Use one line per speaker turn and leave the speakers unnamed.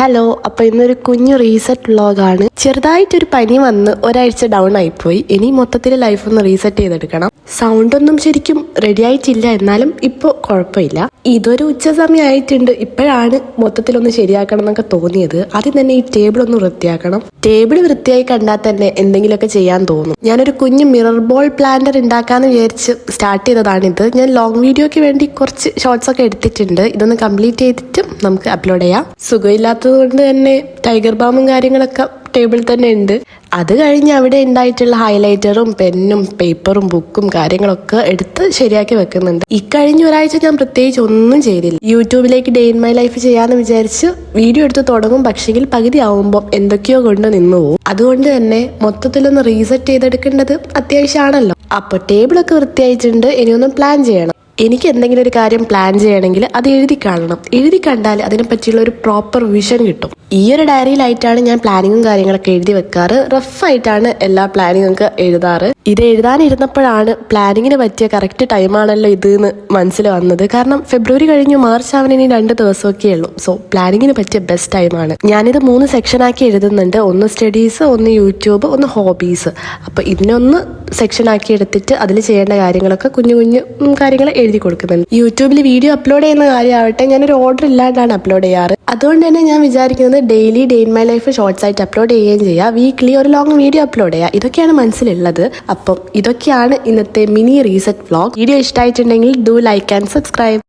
Hello, അപ്പോൾ ഇന്നൊരു കുഞ്ഞു റീസെറ്റ് വ്ളോഗാണ്. ചെറുതായിട്ടൊരു പനി വന്ന് ഒരാഴ്ച ഡൗൺ ആയിപ്പോയി. ഇനി മൊത്തത്തിൽ ലൈഫ് ഒന്ന് റീസെറ്റ് ചെയ്തെടുക്കണം. സൗണ്ട് ഒന്നും ശരിക്കും റെഡി ആയിട്ടില്ല, എന്നാലും ഇപ്പോൾ കുഴപ്പമില്ല. ഇതൊരു ഉച്ച സമയം ആയിട്ടുണ്ട്. ഇപ്പോഴാണ് മൊത്തത്തിലൊന്ന് ശരിയാക്കണം എന്നൊക്കെ തോന്നിയത്. ആദ്യം തന്നെ ഈ ടേബിൾ ഒന്ന് വൃത്തിയാക്കണം. ടേബിൾ വൃത്തിയായി കണ്ടാൽ തന്നെ എന്തെങ്കിലുമൊക്കെ ചെയ്യാൻ തോന്നും. ഞാനൊരു കുഞ്ഞു മിറർ ബോൾ പ്ലാന്റർ ഉണ്ടാക്കാന്ന് വിചാരിച്ച് സ്റ്റാർട്ട് ചെയ്തതാണിത്. ഞാൻ ലോങ് വീഡിയോയ്ക്ക് വേണ്ടി കുറച്ച് ഷോർട്സ് ഒക്കെ എടുത്തിട്ടുണ്ട്. ഇതൊന്ന് കംപ്ലീറ്റ് ചെയ്തിട്ട് നമുക്ക് അപ്ലോഡ് ചെയ്യാം. സുഖമില്ലാത്തത് കൊണ്ട് തന്നെ ടൈഗർ ബാമും കാര്യങ്ങളൊക്കെ ടേബിളിൽ തന്നെ ഉണ്ട്. അത് കഴിഞ്ഞ് അവിടെ ഉണ്ടായിട്ടുള്ള ഹൈലൈറ്ററും പെന്നും പേപ്പറും ബുക്കും കാര്യങ്ങളൊക്കെ എടുത്ത് ശരിയാക്കി വെക്കുന്നുണ്ട്. ഇക്കഴിഞ്ഞ ഒരാഴ്ച ഞാൻ പ്രത്യേകിച്ച് ഒന്നും ചെയ്തില്ല. യൂട്യൂബിലേക്ക് ഡേ ഇൻ മൈ ലൈഫ് ചെയ്യാന്ന് വിചാരിച്ച് വീഡിയോ എടുത്ത് തുടങ്ങും. പക്ഷെങ്കിൽ പകുതി ആവുമ്പോൾ എന്തൊക്കെയോ കൊണ്ട് നിന്നു പോകും. അതുകൊണ്ട് തന്നെ മൊത്തത്തിലൊന്ന് റീസെറ്റ് ചെയ്തെടുക്കേണ്ടത് അത്യാവശ്യമാണല്ലോ. അപ്പോൾ ടേബിളൊക്കെ വൃത്തിയായിട്ടുണ്ട്. ഇനിയൊന്ന് പ്ലാൻ ചെയ്യണം. എനിക്ക് എന്തെങ്കിലും ഒരു കാര്യം പ്ലാൻ ചെയ്യണമെങ്കിൽ അത് എഴുതി കാണണം. എഴുതി കണ്ടാൽ അതിനെ പറ്റിയുള്ള ഒരു പ്രോപ്പർ വിഷൻ കിട്ടും. ഈ ഒരു ഡയറിയിലായിട്ടാണ് ഞാൻ പ്ലാനിങ്ങും കാര്യങ്ങളൊക്കെ എഴുതി വെക്കാറ്. റഫായിട്ടാണ് എല്ലാ പ്ലാനിങ്ങും ഒക്കെ എഴുതാറ്. ഇത് എഴുതാനിരുന്നപ്പോഴാണ് പ്ലാനിങ്ങിന് പറ്റിയ കറക്റ്റ് ടൈമാണല്ലോ ഇത് എന്ന് മനസ്സിൽ വന്നത്. കാരണം ഫെബ്രുവരി കഴിഞ്ഞു മാർച്ച് ആവാൻ ഇനി 2 ദിവസമൊക്കെ ഉള്ളൂ. സോ പ്ലാനിങ്ങിന് പറ്റിയ ബെസ്റ്റ് ടൈമാണ്. ഞാനിത് 3 സെക്ഷനാക്കി എഴുതുന്നുണ്ട്. ഒന്ന് സ്റ്റഡീസ്, ഒന്ന് യൂട്യൂബ്, ഒന്ന് ഹോബീസ്. അപ്പോൾ ഇതിനൊന്ന് സെക്ഷനാക്കി എടുത്തിട്ട് അതിൽ ചെയ്യേണ്ട കാര്യങ്ങളൊക്കെ കുഞ്ഞു കുഞ്ഞു കാര്യങ്ങൾ എഴുതി കൊടുക്കുന്നുണ്ട്. യൂട്യൂബിൽ വീഡിയോ അപ്ലോഡ് ചെയ്യുന്ന കാര്യമാവട്ടെ, ഞാനൊരു ഓർഡർ ഇല്ലാണ്ടാണ് അപ്ലോഡ് ചെയ്യാറ്. അതുകൊണ്ട് തന്നെ ഞാൻ വിചാരിക്കുന്നത് daily day in my life shorts ആയിട്ട് അപ്ലോഡ് ചെയ്യുകയും ചെയ്യാം. വീക്ക്ലി ഒരു ലോങ് വീഡിയോ അപ്ലോഡ് ചെയ്യാം. ഇതൊക്കെയാണ് മനസ്സിലുള്ളത്. അപ്പം ഇതൊക്കെയാണ് ഇന്നത്തെ മിനി റീസെറ്റ് വ്ളോഗ്. വീഡിയോ ഇഷ്ടമായിട്ടുണ്ടെങ്കിൽ ഡു ലൈക്ക് ആൻഡ് സബ്സ്ക്രൈബ്.